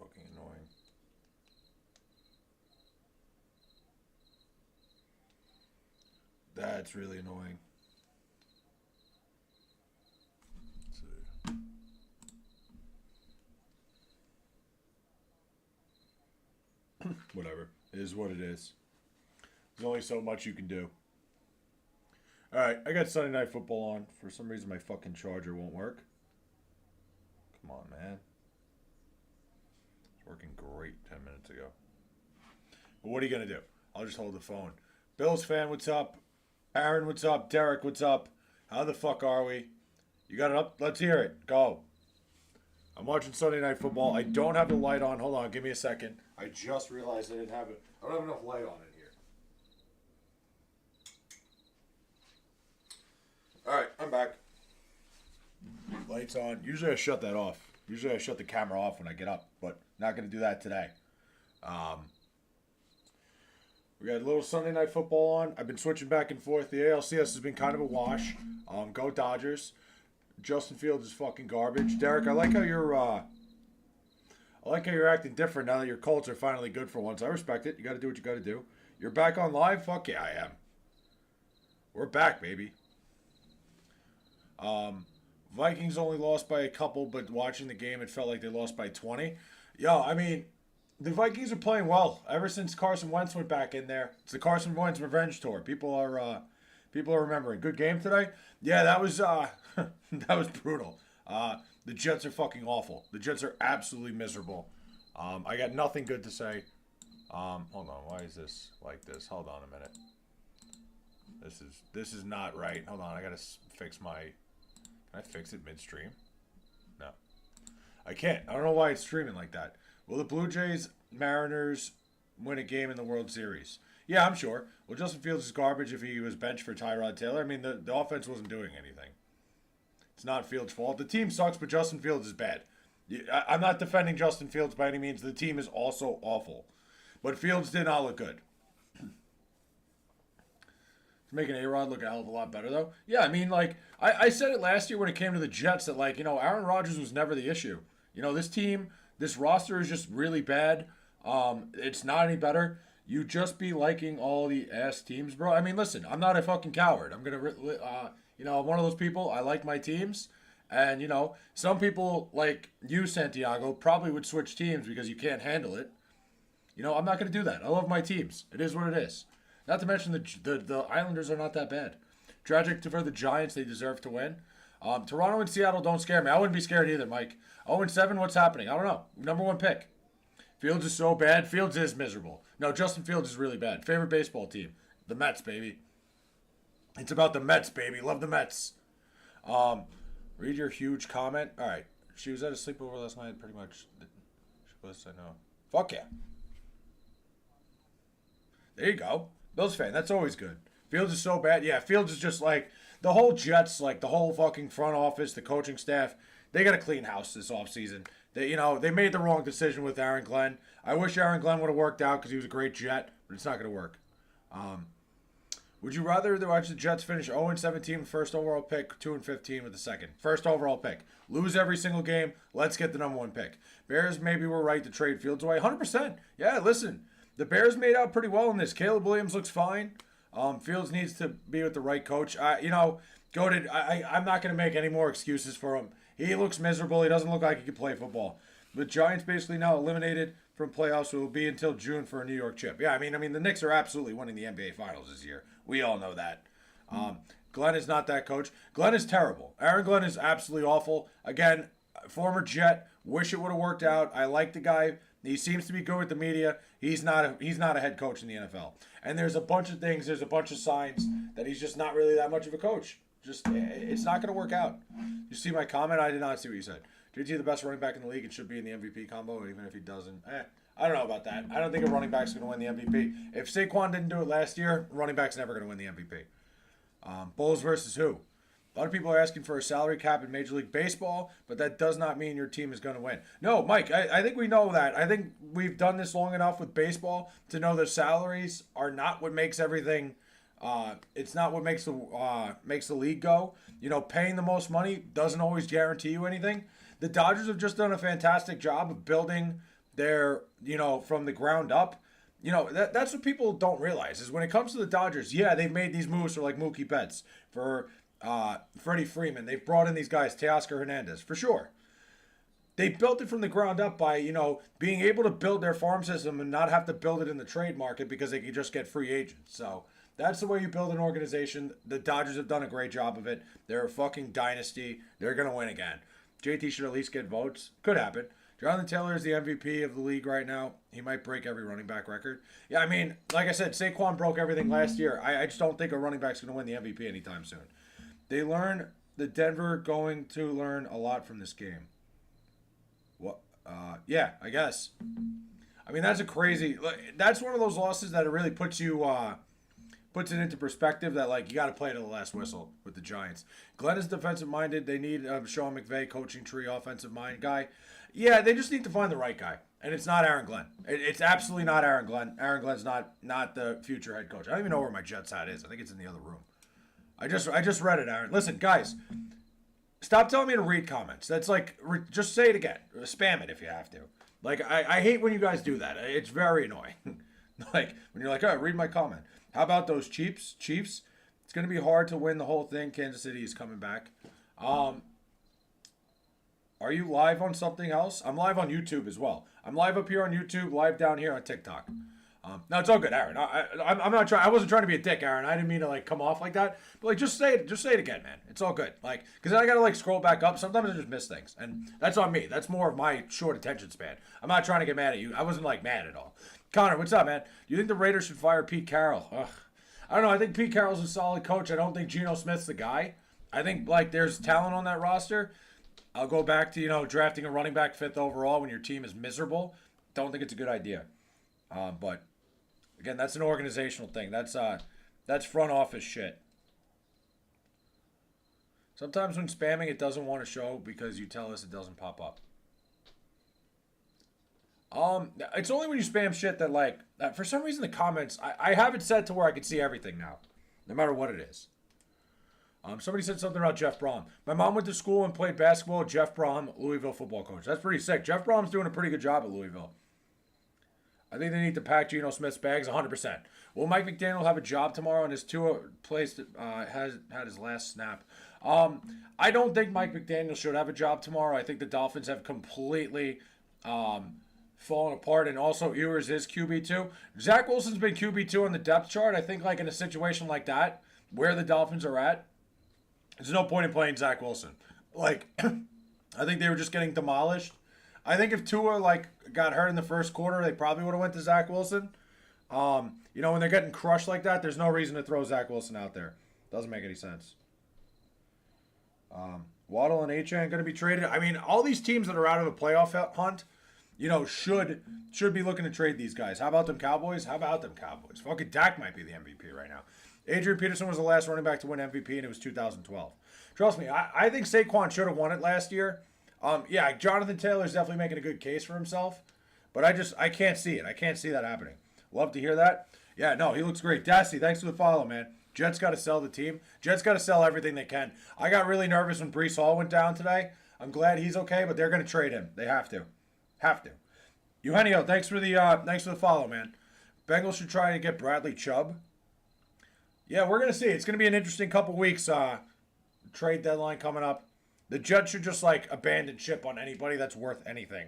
fucking annoying. That's really annoying. Let's see. Whatever. It is what it is. There's only so much you can do. Alright, I got Sunday Night Football on. For some reason, my fucking charger won't work. Come on, man. It's working great 10 minutes ago. But what are you going to do? I'll just hold the phone. Bills fan, what's up? Aaron, what's up? Derek, what's up? How the fuck are we? You got it up? Let's hear it. Go. I'm watching Sunday Night Football. I don't have the light on. Hold on. Give me a second. I just realized I didn't have it. I don't have enough light on in here. All right. I'm back. Lights on. Usually I shut that off. Usually I shut the camera off when I get up, but not going to do that today. We got a little Sunday Night Football on. I've been switching back and forth. The ALCS has been kind of a wash. Go Dodgers. Justin Fields is fucking garbage. Derek, I like how you're acting different now that your Colts are finally good for once. I respect it. You got to do what you got to do. You're back on live? Fuck yeah, I am. We're back, baby. Vikings only lost by a couple, but watching the game, it felt like they lost by 20. Yo, I mean, the Vikings are playing well ever since Carson Wentz went back in there. It's the Carson Wentz revenge tour. People are remembering. Good game today. Yeah, that was that was brutal. The Jets are fucking awful. The Jets are absolutely miserable. I got nothing good to say. Hold on. Why is this like this? Hold on a minute. This is not right. Hold on. I gotta fix my. Can I fix it midstream? No, I can't. I don't know why it's streaming like that. Will the Blue Jays, Mariners win a game in the World Series? Yeah, I'm sure. Well, Justin Fields is garbage if he was benched for Tyrod Taylor. I mean, the offense wasn't doing anything. It's not Fields' fault. The team sucks, but Justin Fields is bad. I'm not defending Justin Fields by any means. The team is also awful. But Fields did not look good. It's making A-Rod look a hell of a lot better, though. Yeah, I mean, like, I said it last year when it came to the Jets that, like, Aaron Rodgers was never the issue. This team, this roster is just really bad. It's not any better. You just be liking all the ass teams, bro. I mean, listen, I'm not a fucking coward. I'm going to, I'm one of those people. I like my teams. And, some people like you, Santiago, probably would switch teams because you can't handle it. I'm not going to do that. I love my teams. It is what it is. Not to mention the Islanders are not that bad. Tragic for the Giants. They deserve to win. Toronto and Seattle don't scare me. I wouldn't be scared either, Mike. 0-7, what's happening? I don't know. Number one pick. Fields is so bad. Fields is miserable. No, Justin Fields is really bad. Favorite baseball team? The Mets, baby. It's about the Mets, baby. Love the Mets. Read your huge comment. All right. She was at a sleepover last night, pretty much. She was, I know. Fuck yeah. There you go. Bills fan. That's always good. Fields is so bad. Yeah, Fields is just like the whole Jets, like the whole fucking front office, the coaching staff. They got to clean house this offseason. They made the wrong decision with Aaron Glenn. I wish Aaron Glenn would have worked out because he was a great Jet, but it's not going to work. Would you rather watch the Jets finish 0-17 with first overall pick, 2-15 with the second? First overall pick. Lose every single game. Let's get the number one pick. Bears maybe were right to trade Fields away. 100%. Yeah, listen. The Bears made out pretty well in this. Caleb Williams looks fine. Fields needs to be with the right coach. I'm not going to make any more excuses for him. He looks miserable. He doesn't look like he can play football. The Giants basically now eliminated from playoffs, so it will be until June for a New York chip. Yeah, I mean, the Knicks are absolutely winning the NBA Finals this year. We all know that. Glenn is not that coach. Glenn is terrible. Aaron Glenn is absolutely awful. Again, former Jet. Wish it would have worked out. I like the guy. He seems to be good with the media. He's not a head coach in the NFL. And there's a bunch of things. There's a bunch of signs that he's just not really that much of a coach. It's not going to work out. You see my comment? I did not see what you said. JT, the best running back in the league, and should be in the MVP combo, even if he doesn't. I don't know about that. I don't think a running back's going to win the MVP. If Saquon didn't do it last year, running back's never going to win the MVP. Bulls versus who? A lot of people are asking for a salary cap in Major League Baseball, but that does not mean your team is going to win. No, Mike, I think we know that. I think we've done this long enough with baseball to know that salaries are not what makes everything. It's not what makes the league go. Paying the most money doesn't always guarantee you anything. The Dodgers have just done a fantastic job of building they're, from the ground up. That's what people don't realize is when it comes to the Dodgers, yeah, they've made these moves for like Mookie Betts, for Freddie Freeman. They've brought in these guys, Teoscar Hernandez, for sure. They built it from the ground up by, being able to build their farm system and not have to build it in the trade market because they can just get free agents. So that's the way you build an organization. The Dodgers have done a great job of it. They're a fucking dynasty. They're going to win again. JT should at least get votes. Could happen. Jonathan Taylor is the MVP of the league right now. He might break every running back record. Yeah, I mean, like I said, Saquon broke everything last year. I just don't think a running back's going to win the MVP anytime soon. The Denver going to learn a lot from this game. What? Yeah, I guess. I mean, that's one of those losses that it really puts it into perspective that, like, you got to play to the last whistle with the Giants. Glenn is defensive minded. They need Sean McVay, coaching tree, offensive mind guy. Yeah, they just need to find the right guy, and it's not Aaron Glenn. It's absolutely not Aaron Glenn. Aaron Glenn's not the future head coach. I don't even know where my Jets hat is. I think it's in the other room. I just read it, Aaron. Listen, guys, stop telling me to read comments. That's like, just say it again. Spam it if you have to. Like, I hate when you guys do that. It's very annoying. Like, when you're like, oh, read my comment. How about those Chiefs? It's going to be hard to win the whole thing. Kansas City is coming back. Are you live on something else? I'm live on YouTube as well. I'm live up here on YouTube, live down here on TikTok. No, it's all good, Aaron. I'm not trying. I wasn't trying to be a dick, Aaron. I didn't mean to like come off like that. But like, just say it again, man. It's all good. Like, because I gotta like scroll back up. Sometimes I just miss things, and that's on me. That's more of my short attention span. I'm not trying to get mad at you. I wasn't like mad at all. Connor, what's up, man? Do you think the Raiders should fire Pete Carroll? Ugh. I don't know. I think Pete Carroll's a solid coach. I don't think Geno Smith's the guy. I think like there's talent on that roster. I'll go back to drafting a running back 5th overall when your team is miserable. Don't think it's a good idea. But again, that's an organizational thing. That's front office shit. Sometimes when spamming, it doesn't want to show because you tell us it doesn't pop up. It's only when you spam shit that like for some reason the comments I have it set to where I can see everything now, no matter what it is. Somebody said something about Jeff Brom. My mom went to school and played basketball with Jeff Brom, Louisville football coach. That's pretty sick. Jeff Brom's doing a pretty good job at Louisville. I think they need to pack Geno Smith's bags 100%. Will Mike McDaniel have a job tomorrow? And his Tua placed has had his last snap. I don't think Mike McDaniel should have a job tomorrow. I think the Dolphins have completely fallen apart, and also Ewers is QB2. Zach Wilson's been QB2 on the depth chart. I think like in a situation like that, where the Dolphins are at, there's no point in playing Zach Wilson. Like, I think they were just getting demolished. I think if Tua like got hurt in the first quarter, they probably would have went to Zach Wilson. When they're getting crushed like that, there's no reason to throw Zach Wilson out there. Doesn't make any sense. Waddle and Achane going to be traded. I mean, all these teams that are out of a playoff hunt, should be looking to trade these guys. How about them Cowboys? Fucking Dak might be the MVP right now. Adrian Peterson was the last running back to win MVP, and it was 2012. Trust me, I think Saquon should have won it last year. Yeah, Jonathan Taylor's definitely making a good case for himself, but I can't see it. I can't see that happening. Love to hear that. Yeah, no, he looks great. Dasty, thanks for the follow, man. Jets got to sell the team. Jets got to sell everything they can. I got really nervous when Breece Hall went down today. I'm glad he's okay, but they're going to trade him. They have to. Eugenio, thanks for the follow, man. Bengals should try to get Bradley Chubb. Yeah, we're gonna see. It's gonna be an interesting couple weeks. Trade deadline coming up. The Jets should just like abandon ship on anybody that's worth anything.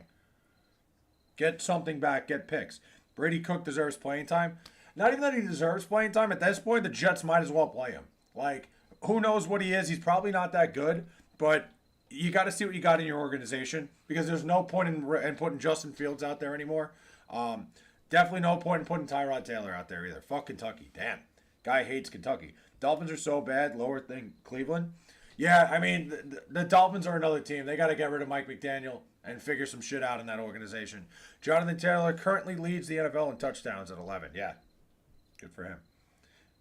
Get something back. Get picks. Brady Cook deserves playing time. Not even that he deserves playing time. At this point, the Jets might as well play him. Like, who knows what he is? He's probably not that good, but you got to see what you got in your organization because there's no point in putting Justin Fields out there anymore. Definitely no point in putting Tyrod Taylor out there either. Fuck Kentucky. Damn. Guy hates Kentucky. Dolphins are so bad, lower than Cleveland. Yeah, I mean, the Dolphins are another team. They got to get rid of Mike McDaniel and figure some shit out in that organization. Jonathan Taylor currently leads the NFL in touchdowns at 11. Yeah, good for him.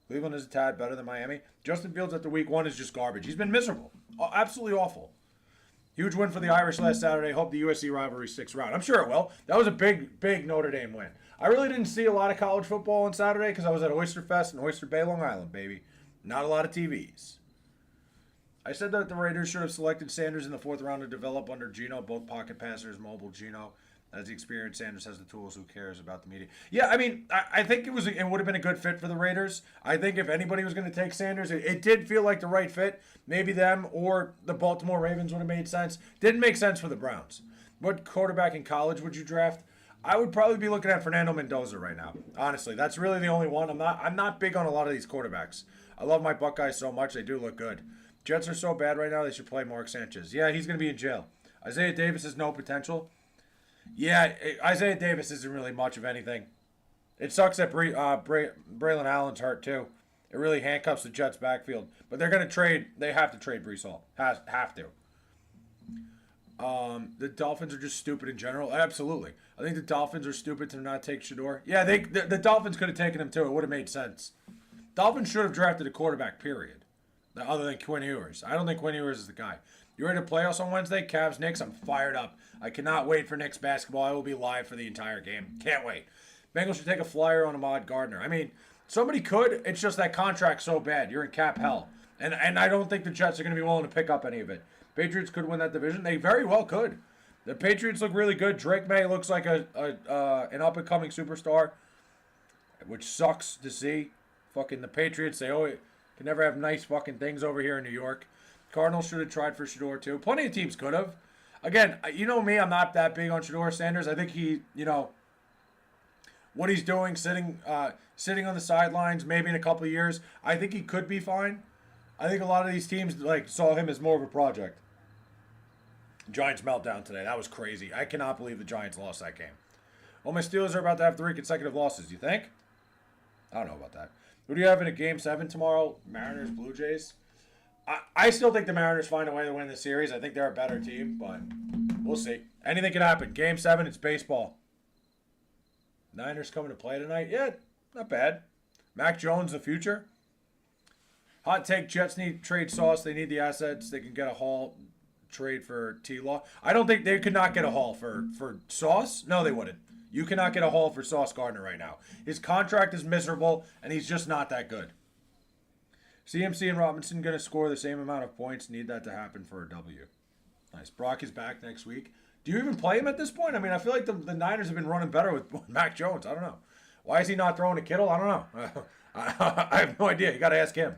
Cleveland is a tad better than Miami. Justin Fields after week 1 is just garbage. He's been miserable. Absolutely awful. Huge win for the Irish last Saturday. Hope the USC rivalry sticks around. I'm sure it will. That was a big, big Notre Dame win. I really didn't see a lot of college football on Saturday because I was at Oyster Fest in Oyster Bay, Long Island, baby. Not a lot of TVs. I said that the Raiders should have selected Sanders in the 4th round to develop under Geno, both pocket passers, mobile Geno. As the experienced Sanders has the tools, who cares about the media? Yeah, I mean, I think it would have been a good fit for the Raiders. I think if anybody was going to take Sanders, it did feel like the right fit. Maybe them or the Baltimore Ravens would have made sense. Didn't make sense for the Browns. What quarterback in college would you draft? I would probably be looking at Fernando Mendoza right now. Honestly, that's really the only one. I'm not big on a lot of these quarterbacks. I love my Buckeyes so much; they do look good. Jets are so bad right now; they should play Mark Sanchez. Yeah, he's going to be in jail. Isaiah Davis has no potential. Yeah, Isaiah Davis isn't really much of anything. It sucks that Braylon Allen's hurt too. It really handcuffs the Jets' backfield. But they're going to trade. They have to trade Brees Hall. Have to. The Dolphins are just stupid in general. Absolutely. I think the Dolphins are stupid to not take Shador. Yeah, the Dolphins could have taken him too. It would have made sense. Dolphins should have drafted a quarterback, period. Other than Quinn Ewers. I don't think Quinn Ewers is the guy. You ready to playoffs on Wednesday? Cavs, Knicks. I'm fired up. I cannot wait for Knicks basketball. I will be live for the entire game. Can't wait. Bengals should take a flyer on Ahmad Gardner. I mean, somebody could. It's just that contract's so bad. You're in cap hell. And I don't think the Jets are going to be willing to pick up any of it. Patriots could win that division. They very well could. The Patriots look really good. Drake May looks like an up-and-coming superstar, which sucks to see. Fucking the Patriots, they always can never have nice fucking things over here in New York. Cardinals should have tried for Shador too. Plenty of teams could have. Again, you know me, I'm not that big on Shador Sanders. I think he, what he's doing, sitting on the sidelines, maybe in a couple of years, I think he could be fine. I think a lot of these teams saw him as more of a project. Giants meltdown today. That was crazy. I cannot believe the Giants lost that game. Well, my Steelers are about to have 3 consecutive losses. You think? I don't know about that. Who do you have in a Game 7 tomorrow? Mariners, Blue Jays? I still think the Mariners find a way to win the series. I think they're a better team, but we'll see. Anything can happen. Game 7, it's baseball. Niners coming to play tonight? Yeah, not bad. Mac Jones, the future. Hot take, Jets need trade Sauce. They need the assets. They can get a haul trade for T-Law. I don't think they could not get a haul for Sauce. No, they wouldn't. You cannot get a haul for Sauce Gardner right now. His contract is miserable, and he's just not that good. CMC and Robinson going to score the same amount of points. Need that to happen for a W. Nice. Brock is back next week. Do you even play him at this point? I mean, I feel like the Niners have been running better with Mac Jones. I don't know. Why is he not throwing to Kittle? I don't know. I have no idea. You got to ask him.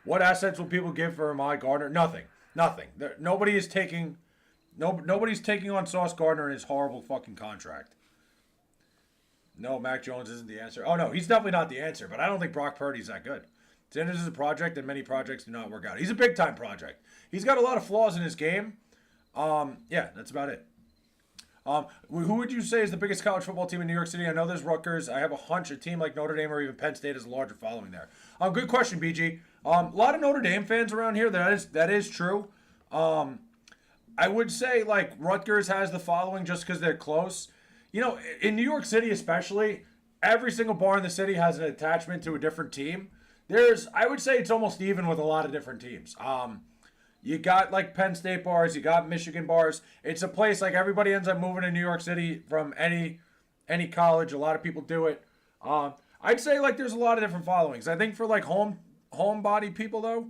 What assets will people give for Ahmad Gardner? Nothing. Nobody's taking on Sauce Gardner in his horrible fucking contract. No, Mac Jones isn't the answer. Oh, no, he's definitely not the answer, but I don't think Brock Purdy's that good. Sanders is a project, and many projects do not work out. He's a big-time project. He's got a lot of flaws in his game. Yeah, that's about it. Who would you say is the biggest college football team in New York City? I know there's Rutgers. I have a hunch a team like Notre Dame or even Penn State has a larger following there. Good question, BG. A lot of Notre Dame fans around here. That is true. I would say like Rutgers has the following just because they're close. In New York City especially, every single bar in the city has an attachment to a different team. I would say it's almost even with a lot of different teams. You got like Penn State bars, you got Michigan bars. It's a place like everybody ends up moving to New York City from any college. A lot of people do it. I'd say like there's a lot of different followings. I think for like homebody people though,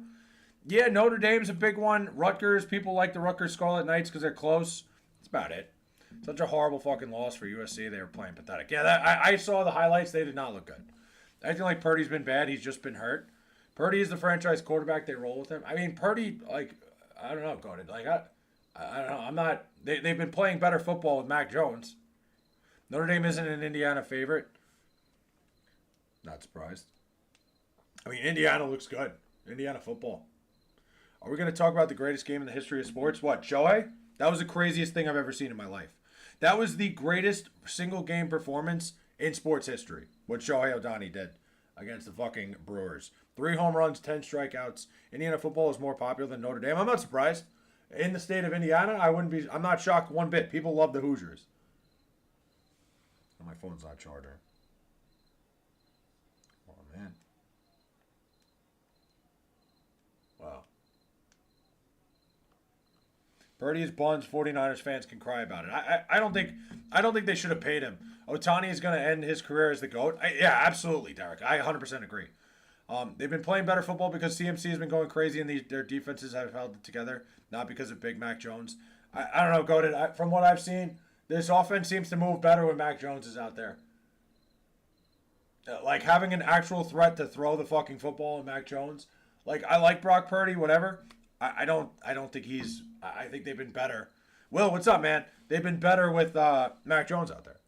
yeah, Notre Dame's a big one. Rutgers, people like the Rutgers Scarlet Knights because they're close. That's about it. Such a horrible fucking loss for USC. They were playing pathetic. Yeah, I saw the highlights. They did not look good. Acting like Purdy's been bad. He's just been hurt. Purdy is the franchise quarterback. They roll with him. I mean, Purdy, like, I don't know, Gordon. Like, I don't know. I'm not. They've been playing better football with Mac Jones. Notre Dame isn't an Indiana favorite. Not surprised. I mean, Indiana looks good. Indiana football. Are we going to talk about the greatest game in the history of sports? What, Shohei? That was the craziest thing I've ever seen in my life. That was the greatest single game performance in sports history, what Shohei Ohtani did against the fucking Brewers. 3 home runs, 10 strikeouts. Indiana football is more popular than Notre Dame. I'm not surprised. In the state of Indiana, I'm not shocked one bit. People love the Hoosiers. Oh, my phone's not charging. Oh, man. Wow. Purdy is buns. 49ers fans can cry about it. I don't think they should have paid him. Ohtani is going to end his career as the GOAT. Yeah, absolutely, Derek. I 100% agree. They've been playing better football because CMC has been going crazy and their defenses have held it together, not because of Big Mac Jones. I don't know, Goated. From what I've seen, This offense seems to move better when Mac Jones is out there. Like having an actual threat to throw the fucking football in Mac Jones. Like I like Brock Purdy, whatever. I don't think he's. I think they've been better. Will, what's up, man? They've been better with Mac Jones out there.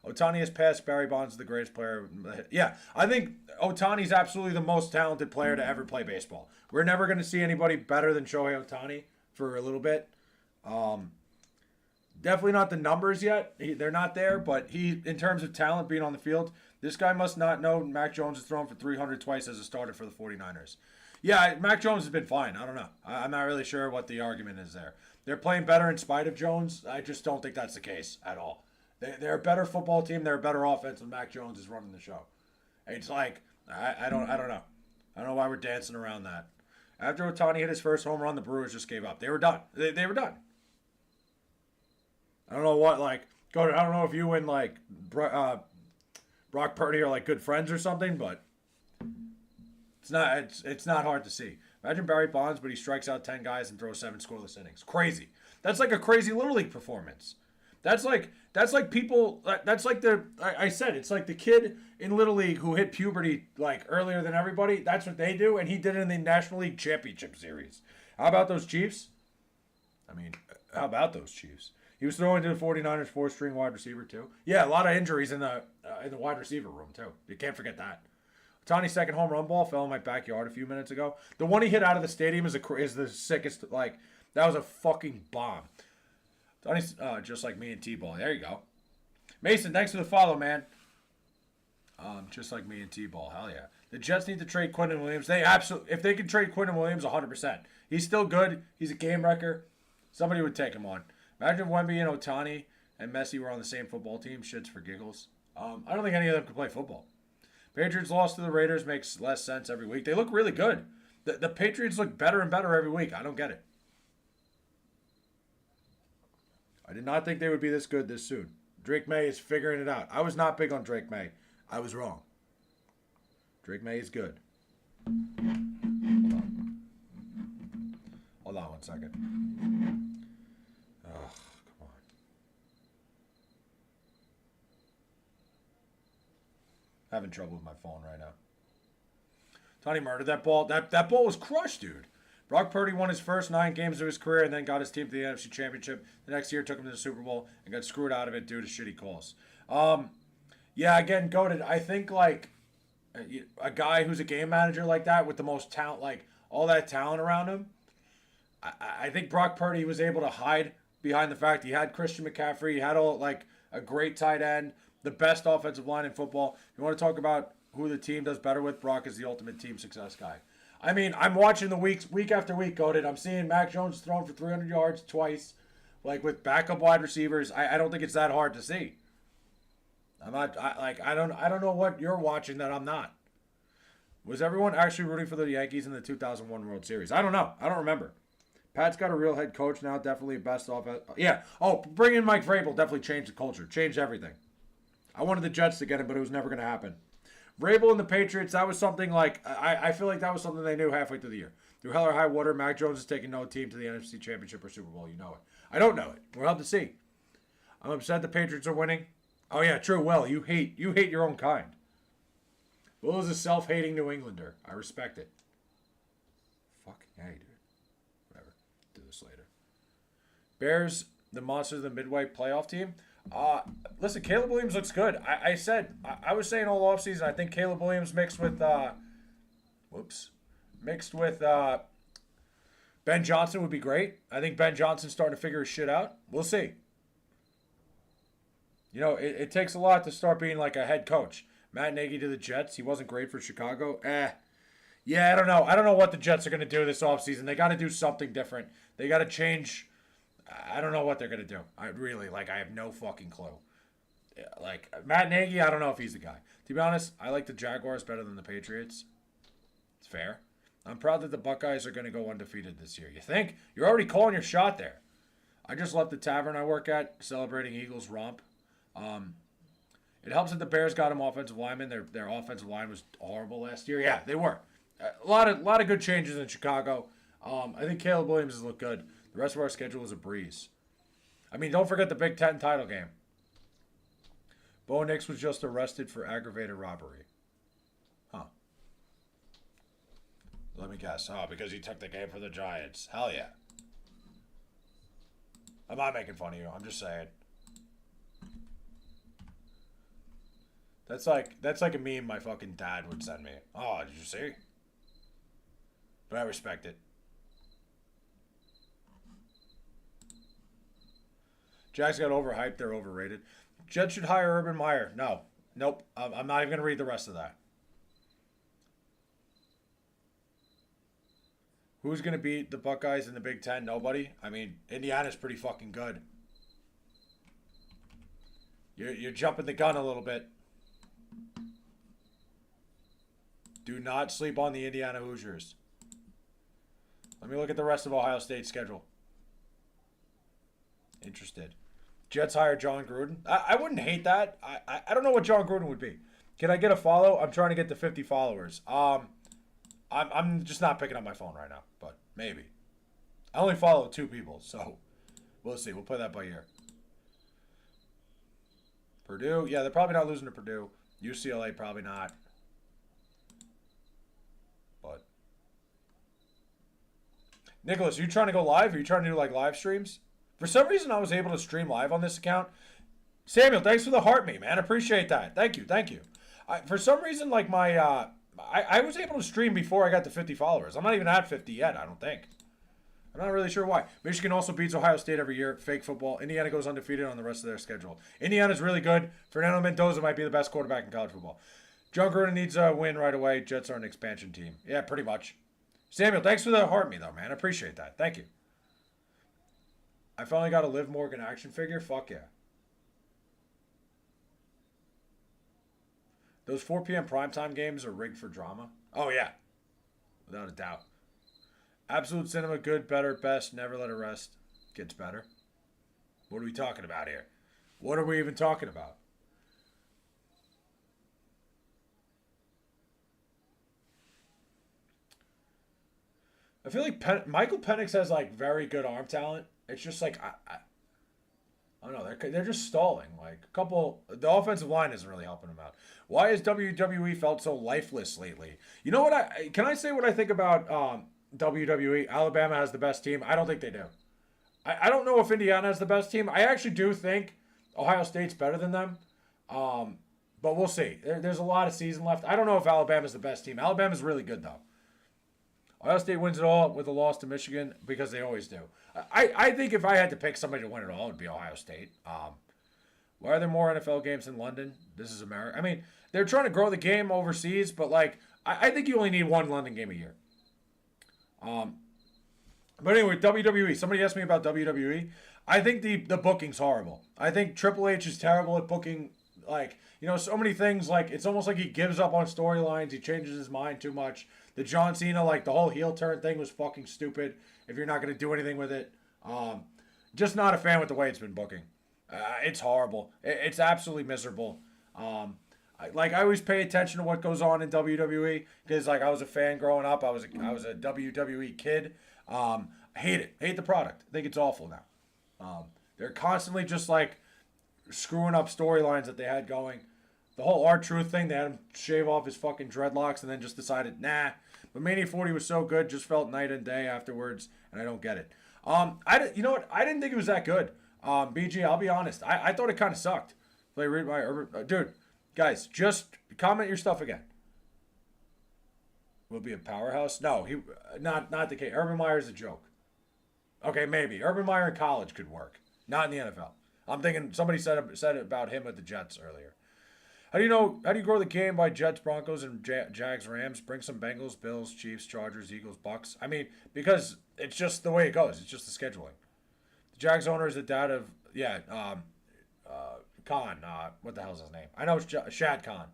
Otani has passed Barry Bonds, the greatest player. Yeah, I think Otani's absolutely the most talented player to ever play baseball. We're never going to see anybody better than Shohei Otani for a little bit. Definitely not the numbers yet. They're not there, but in terms of talent being on the field, this guy must not know Mac Jones has thrown for 300 twice as a starter for the 49ers. Yeah, Mac Jones has been fine. I don't know. I'm not really sure what the argument is there. They're playing better in spite of Jones. I just don't think that's the case at all. They're a better football team. They're a better offense when Mac Jones is running the show. It's like, I don't know. I don't know why we're dancing around that. After Otani hit his first home run, the Brewers just gave up. They were done. They were done. I don't know what, like, I don't know if you and, like, Brock Purdy are, like, good friends or something, but it's not hard to see. Imagine Barry Bonds, but he strikes out 10 guys and throws 7 scoreless innings. Crazy. That's like a crazy Little League performance. That's like people. That's like I said, it's like the kid in Little League who hit puberty like earlier than everybody. That's what they do, and he did it in the National League Championship Series. How about those Chiefs? I mean, how about those Chiefs? He was throwing to the 49ers 4-string wide receiver too. Yeah, a lot of injuries in the wide receiver room too. You can't forget that. Otani's second home run ball fell in my backyard a few minutes ago. The one he hit out of the stadium is the sickest. Like, that was a fucking bomb. Otani's just like me and T-Ball. There you go. Mason, thanks for the follow, man. Just like me and T-Ball. Hell yeah. The Jets need to trade Quinnen Williams. If they can trade Quinnen Williams, 100%. He's still good. He's a game wrecker. Somebody would take him on. Imagine if Wemby and Otani and Messi were on the same football team. Shits for giggles. I don't think any of them could play football. Patriots lost to the Raiders makes less sense every week. They look really good. The Patriots look better and better every week. I don't get it. I did not think they would be this good this soon. Drake May is figuring it out. I was not big on Drake May. I was wrong. Drake May is good. Hold on 1 second. Oh, come on. Having trouble with my phone right now. Tony murdered that ball. That ball was crushed, dude. Brock Purdy won his first 9 games of his career and then got his team to the NFC Championship. The next year took him to the Super Bowl and got screwed out of it due to shitty calls. Yeah, again, goated. I think, like, a guy who's a game manager like that with the most talent, like, all that talent around him, I think Brock Purdy was able to hide behind the fact he had Christian McCaffrey. He had a great tight end, the best offensive line in football. If you want to talk about who the team does better with, Brock is the ultimate team success guy. I mean, I'm watching the week after week, goated. I'm seeing Mac Jones thrown for 300 yards twice, like with backup wide receivers. I don't think it's that hard to see. I don't know what you're watching that I'm not. Was everyone actually rooting for the Yankees in the 2001 World Series? I don't know. I don't remember. Pat's got a real head coach now. Definitely best offense. Yeah. Oh, bringing in Mike Vrabel definitely changed the culture. Changed everything. I wanted the Jets to get him, but it was never going to happen. Vrabel and the Patriots, that was something like, I feel like that was something they knew halfway through the year. Through hell or high water, Mac Jones is taking no team to the NFC Championship or Super Bowl. You know it. I don't know it. We'll have to see. I'm upset the Patriots are winning. Oh, yeah, true. Well, you hate your own kind. Will is a self-hating New Englander. I respect it. Fuck yeah, dude. Whatever. Do this later. Bears, the monsters of the Midway playoff team. Listen, Caleb Williams looks good. I was saying all offseason, I think Caleb Williams mixed with Ben Johnson would be great. I think Ben Johnson's starting to figure his shit out. We'll see. You know, it takes a lot to start being like a head coach. Matt Nagy to the Jets. He wasn't great for Chicago. Yeah, I don't know. I don't know what the Jets are going to do this offseason. They got to do something different. They got to change. I don't know what they're going to do. I have no fucking clue. Like, Matt Nagy, I don't know if he's the guy. To be honest, I like the Jaguars better than the Patriots. It's fair. I'm proud that the Buckeyes are going to go undefeated this year. You think? You're already calling your shot there. I just left the tavern I work at, celebrating Eagles romp. It helps that the Bears got him offensive linemen. Their offensive line was horrible last year. Yeah, they were. A lot of good changes in Chicago. I think Caleb Williams has looked good. The rest of our schedule is a breeze. I mean, don't forget the Big Ten title game. Bo Nix was just arrested for aggravated robbery. Huh. Let me guess. Oh, because he took the game for the Giants. Hell yeah. I'm not making fun of you. I'm just saying. That's like a meme my fucking dad would send me. Oh, did you see? But I respect it. Jags got overhyped. They're overrated. Jets should hire Urban Meyer. No. Nope. I'm not even going to read the rest of that. Who's going to beat the Buckeyes in the Big Ten? Nobody. I mean, Indiana's pretty fucking good. You're jumping the gun a little bit. Do not sleep on the Indiana Hoosiers. Let me look at the rest of Ohio State's schedule. Interested. Jets hired John Gruden. I wouldn't hate that. I don't know what John Gruden would be. Can I get a follow? I'm trying to get to 50 followers. I'm just not picking up my phone right now, but maybe. I only follow 2 people, so we'll see. We'll play that by ear. Purdue. Yeah, they're probably not losing to Purdue. UCLA probably not. But Nicholas, are you trying to go live? Are you trying to do like live streams? For some reason, I was able to stream live on this account. Samuel, thanks for the heart me, man. Appreciate that. Thank you. For some reason, like my, I was able to stream before I got to 50 followers. I'm not even at 50 yet, I don't think. I'm not really sure why. Michigan also beats Ohio State every year. Fake football. Indiana goes undefeated on the rest of their schedule. Indiana's really good. Fernando Mendoza might be the best quarterback in college football. John Gruden needs a win right away. Jets are an expansion team. Yeah, pretty much. Samuel, thanks for the heart me, though, man. I appreciate that. Thank you. I finally got a Liv Morgan action figure. Fuck yeah. Those 4 p.m. primetime games are rigged for drama. Oh, yeah. Without a doubt. Absolute cinema, good, better, best, never let it rest. Gets better. What are we talking about here? What are we even talking about? I feel like Michael Penix has like very good arm talent. It's just like I don't know. They're just stalling. Like a couple, the offensive line isn't really helping them out. Why has WWE felt so lifeless lately? You know what? Can I say what I think about WWE? Alabama has the best team. I don't think they do. I don't know if Indiana has the best team. I actually do think Ohio State's better than them. But we'll see. There's a lot of season left. I don't know if Alabama's the best team. Alabama's really good though. Ohio State wins it all with a loss to Michigan because they always do. I think if I had to pick somebody to win it all, it would be Ohio State. Why are there more NFL games in London? This is America. I mean, they're trying to grow the game overseas, but like, I think you only need one London game a year. But anyway, WWE. Somebody asked me about WWE. I think the booking's horrible. I think Triple H is terrible at booking. Like, so many things. Like, it's almost like he gives up on storylines. He changes his mind too much. The John Cena, like, the whole heel turn thing was fucking stupid if you're not going to do anything with it. Just not a fan with the way it's been booking. It's horrible. It's absolutely miserable. I always pay attention to what goes on in WWE because, like, I was a fan growing up. I was a WWE kid. I hate it. Hate the product. I think it's awful now. They're constantly just, like, screwing up storylines that they had going. The whole R-Truth thing, they had him shave off his fucking dreadlocks and then just decided, nah. But Mania 40 was so good, just felt night and day afterwards, and I don't get it. You know what? I didn't think it was that good. BG, I'll be honest. I thought it kind of sucked. Play read by Urban. Dude, guys, just comment your stuff again. Will be a powerhouse? No, not the case. Urban Meyer's a joke. Okay, maybe. Urban Meyer in college could work. Not in the NFL. I'm thinking somebody said it about him with the Jets earlier. How do you grow the game by Jets, Broncos, and Jags, Rams? Bring some Bengals, Bills, Chiefs, Chargers, Eagles, Bucks. I mean, because it's just the way it goes. It's just the scheduling. The Jags owner is the dad of, Khan. What the hell's his name? I know it's Shad Khan.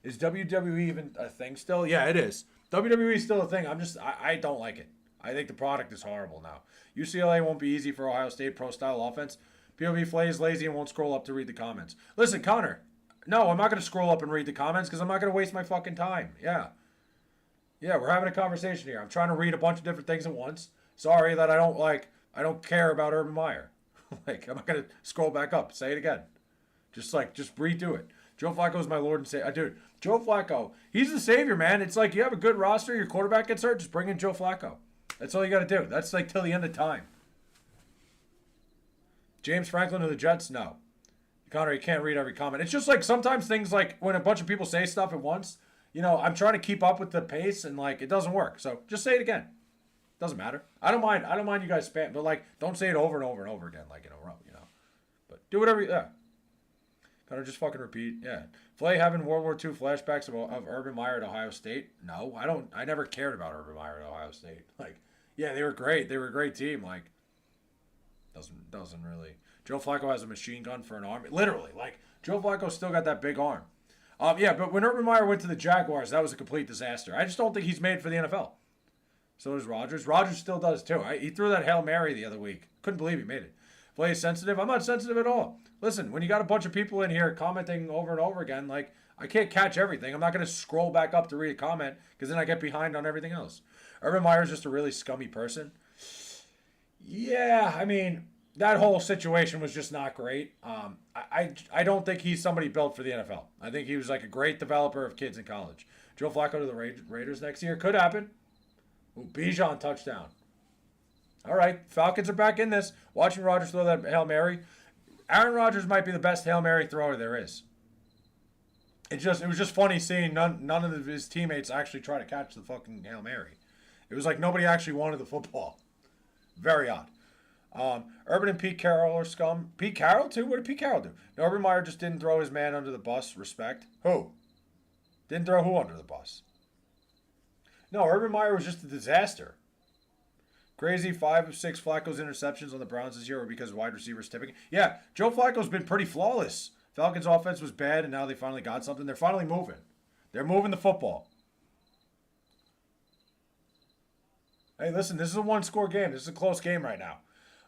Is WWE even a thing still? Yeah, it is. WWE is still a thing. I don't like it. I think the product is horrible now. UCLA won't be easy for Ohio State pro-style offense. POV Flay is lazy and won't scroll up to read the comments. Listen, Connor. No, I'm not going to scroll up and read the comments because I'm not going to waste my fucking time. Yeah, we're having a conversation here. I'm trying to read a bunch of different things at once. Sorry that I don't care about Urban Meyer. Like, I'm not going to scroll back up. Say it again. Just redo it. Joe Flacco is my Lord and Savior. Dude, Joe Flacco, he's the savior, man. It's like you have a good roster, your quarterback gets hurt, just bring in Joe Flacco. That's all you got to do. That's like till the end of time. James Franklin of the Jets? No. Connor, you can't read every comment. It's just like sometimes things like when a bunch of people say stuff at once, I'm trying to keep up with the pace and like it doesn't work. So just say it again. Doesn't matter. I don't mind you guys spam, but like don't say it over and over and over again like in a row, But do whatever yeah. Connor, just fucking repeat. Yeah. Flay having World War II flashbacks of Urban Meyer at Ohio State? No, I don't. I never cared about Urban Meyer at Ohio State. Like, yeah, they were great. They were a great team. Like, doesn't really. Joe Flacco has a machine gun for an arm. Literally, like Joe Flacco still got that big arm. Yeah, but when Urban Meyer went to the Jaguars, that was a complete disaster. I just don't think he's made for the NFL. So does Rodgers. Rodgers still does too. He threw that Hail Mary the other week. Couldn't believe he made it. Play sensitive. I'm not sensitive at all. Listen, when you got a bunch of people in here commenting over and over again, like I can't catch everything. I'm not going to scroll back up to read a comment because then I get behind on everything else. Urban Meyer's just a really scummy person. Yeah, I mean, that whole situation was just not great. I don't think he's somebody built for the NFL. I think he was like a great developer of kids in college. Joe Flacco to the Raiders next year could happen. Ooh, Bijan touchdown. All right, Falcons are back in this. Watching Rodgers throw that Hail Mary. Aaron Rodgers might be the best Hail Mary thrower there is. It was just funny seeing none of his teammates actually try to catch the fucking Hail Mary. It was like nobody actually wanted the football. Very odd. Urban and Pete Carroll are scum. Pete Carroll too? What did Pete Carroll do? No, Urban Meyer just didn't throw his man under the bus. Respect. Who? Didn't throw who under the bus? No, Urban Meyer was just a disaster. Crazy 5 of 6 Flacco's interceptions on the Browns this year were because wide receivers tipping. Yeah, Joe Flacco's been pretty flawless. Falcons' offense was bad, and now they finally got something. They're finally moving. They're moving the football. Hey, listen, this is a one-score game. This is a close game right now.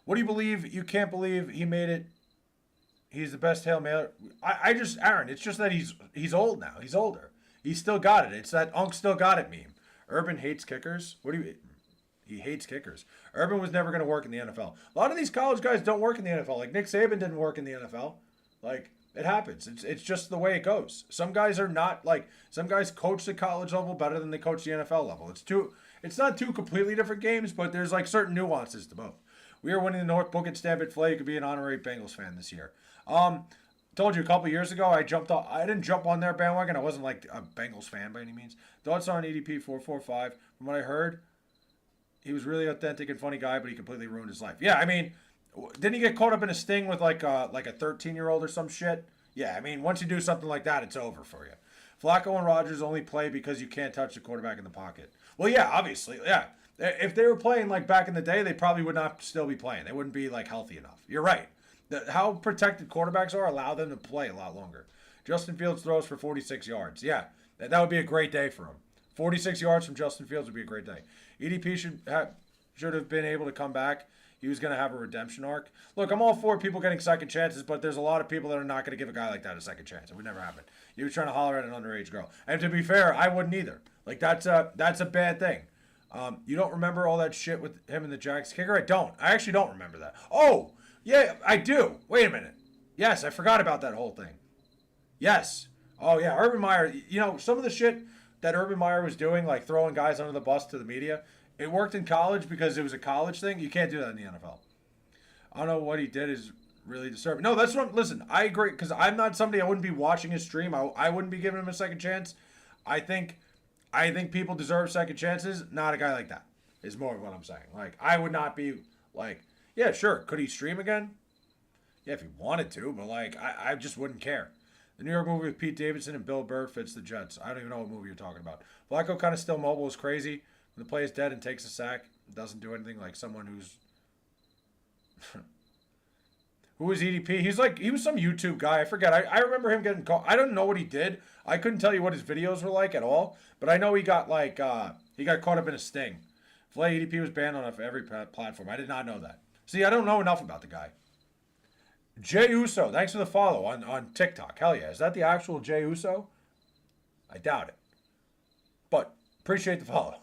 What do you believe? You can't believe he made it. He's the best Hail Mary. Aaron, it's just that he's old now. He's older. He's still got it. It's that Unc still got it meme. Urban hates kickers. He hates kickers. Urban was never going to work in the NFL. A lot of these college guys don't work in the NFL. Like Nick Saban didn't work in the NFL. Like, it happens. It's just the way it goes. Some guys are not like some guys coach the college level better than they coach the NFL level. It's not two completely different games, but there's like certain nuances to both. We are winning the North Book at Stampede Flay. You could be an honorary Bengals fan this year. Told you a couple years ago I didn't jump on their bandwagon. I wasn't like a Bengals fan by any means. Thoughts on EDP 445? From what I heard, he was really authentic and funny guy, but he completely ruined his life. Yeah, I mean, didn't he get caught up in a sting with like a 13-year-old or some shit? Yeah, I mean, once you do something like that, it's over for you. Flacco and Rodgers only play because you can't touch the quarterback in the pocket. Well, yeah, obviously, yeah. If they were playing like back in the day, they probably would not still be playing. They wouldn't be like healthy enough. You're right. How protected quarterbacks are allow them to play a lot longer. Justin Fields throws for 46 yards. Yeah, that would be a great day for him. 46 yards from Justin Fields would be a great day. EDP should have been able to come back. He was going to have a redemption arc. Look, I'm all for people getting second chances, but there's a lot of people that are not going to give a guy like that a second chance. It would never happen. You were trying to holler at an underage girl. And to be fair, I wouldn't either. Like, that's a bad thing. You don't remember all that shit with him and the Jags kicker? I don't. I actually don't remember that. Oh, yeah, I do. Wait a minute. Yes, I forgot about that whole thing. Yes. Oh, yeah, Urban Meyer. Some of the shit that Urban Meyer was doing, like throwing guys under the bus to the media, it worked in college because it was a college thing. You can't do that in the NFL. I don't know what he did is really disturbing. No, that's what. Listen, I agree because I'm not somebody. I wouldn't be watching his stream. I wouldn't be giving him a second chance. I think people deserve second chances. Not a guy like that is more of what I'm saying. Like I would not be like, yeah, sure. Could he stream again? Yeah, if he wanted to, but like I just wouldn't care. The New York movie with Pete Davidson and Bill Burr fits the Jets. I don't even know what movie you're talking about. Flacco kind of still mobile is crazy. When the play is dead and takes a sack, doesn't do anything like someone who's... Who is EDP? He was some YouTube guy. I forget. I remember him getting caught. I don't know what he did. I couldn't tell you what his videos were like at all. But I know he got he got caught up in a sting. Flay EDP was banned on every platform. I did not know that. See, I don't know enough about the guy. Jay Uso, thanks for the follow on TikTok. Hell yeah. Is that the actual Jay Uso? I doubt it. But appreciate the follow.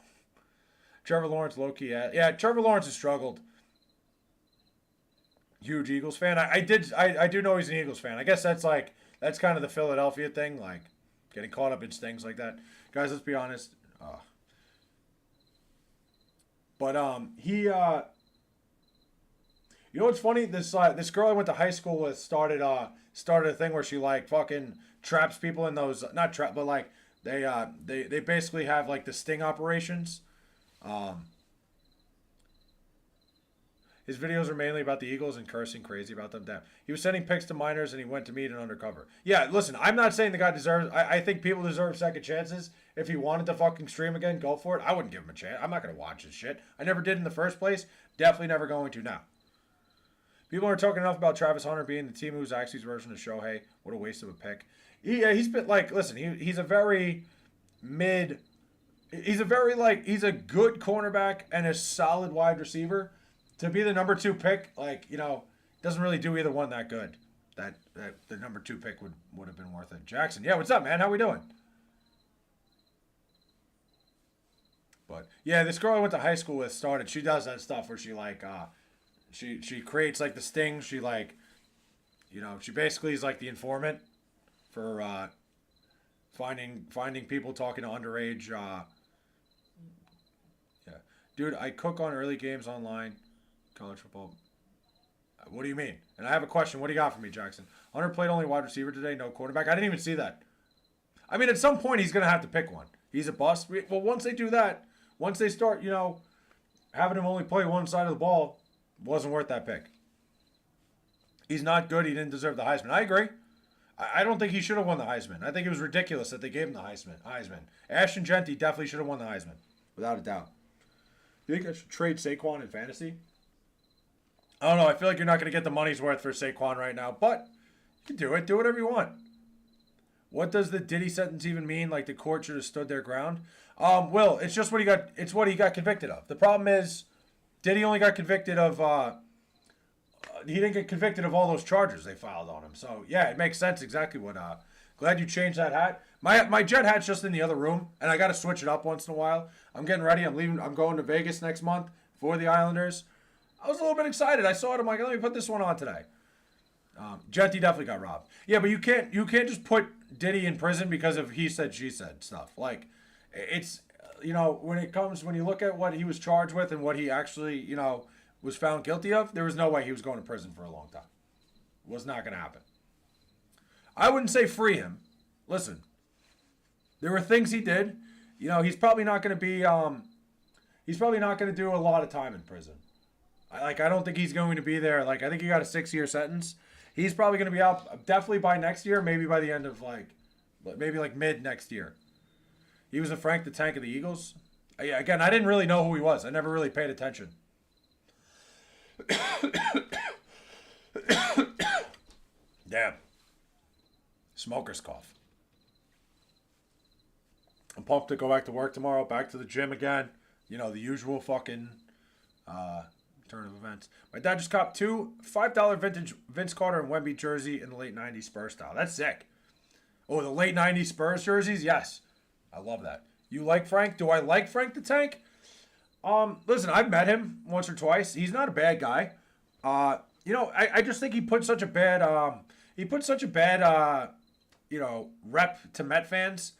Trevor Lawrence, low-key. Yeah, Trevor Lawrence has struggled. huge Eagles fan. I do know he's an Eagles fan. I guess that's kind of the Philadelphia thing, like getting caught up in things like that. Guys, let's be honest. But he you know what's funny? This girl I went to high school with started a thing where she like fucking traps people in those, not trap, but like they basically have like the sting operations. Um, his videos are mainly about the Eagles and cursing crazy about them. Damn. He was sending pics to minors and he went to meet an undercover. Yeah, listen, I'm not saying the guy deserves. I think people deserve second chances. If he wanted to fucking stream again, go for it. I wouldn't give him a chance. I'm not gonna watch his shit. I never did in the first place. Definitely never going to now. People aren't talking enough about Travis Hunter being the Team Uzaxi's version of Shohei. What a waste of a pick. He's been like, listen, he's a very mid. He's a very like he's a good cornerback and a solid wide receiver. To be the number 2 pick, like doesn't really do either one that good. That the number 2 pick would have been worth it. Jackson, yeah, what's up, man? How we doing? But yeah, this girl I went to high school with started. She does that stuff where she like she creates like the sting. She like she basically is like the informant for finding people talking to underage. Yeah, dude, I cook on early games online, college football. What do you mean? And I have a question. What do you got for me, Jackson? Hunter played only wide receiver today, no quarterback. I didn't even see that. I mean, at some point he's gonna have to pick one. He's a bust. Well, once they do that, once they start, having him only play one side of the ball, wasn't worth that pick. He's not good. He didn't deserve the Heisman. I agree. I don't think he should have won the Heisman. I think it was ridiculous that they gave him the Heisman. Ashton Genty definitely should have won the Heisman, without a doubt. You think I should trade Saquon in fantasy? I don't know. I feel like you're not going to get the money's worth for Saquon right now, but you can do it. Do whatever you want. What does the Diddy sentence even mean? Like the court should have stood their ground? Will, it's just what he got. It's what he got convicted of. The problem is, Diddy only got convicted of. He didn't get convicted of all those charges they filed on him. So yeah, it makes sense exactly what. Glad you changed that hat. My jet hat's just in the other room, and I got to switch it up once in a while. I'm getting ready. I'm leaving. I'm going to Vegas next month for the Islanders. I was a little bit excited. I saw it. I'm like, let me put this one on today. Genty definitely got robbed. Yeah, but you can't just put Diddy in prison because of he said, she said stuff. Like, it's, when you look at what he was charged with and what he actually, was found guilty of, there was no way he was going to prison for a long time. It was not going to happen. I wouldn't say free him. Listen, there were things he did. He's probably not going to be, he's probably not going to do a lot of time in prison. I don't think he's going to be there. Like, I think he got a 6-year sentence. He's probably going to be out definitely by next year, maybe by the end of maybe mid next year. He was a Frank the Tank of the Eagles. Again, I didn't really know who he was. I never really paid attention. Damn. Smoker's cough. I'm pumped to go back to work tomorrow, back to the gym again. The usual fucking turn of events. My dad just copped 2 $5 vintage Vince Carter and Wemby jersey in the late 90s Spurs style. That's sick. Oh, the late 90s Spurs jerseys? Yes. I love that. You like Frank? Do I like Frank the Tank? Listen, I've met him once or twice. He's not a bad guy. I just think he put such a bad rep to Met fans.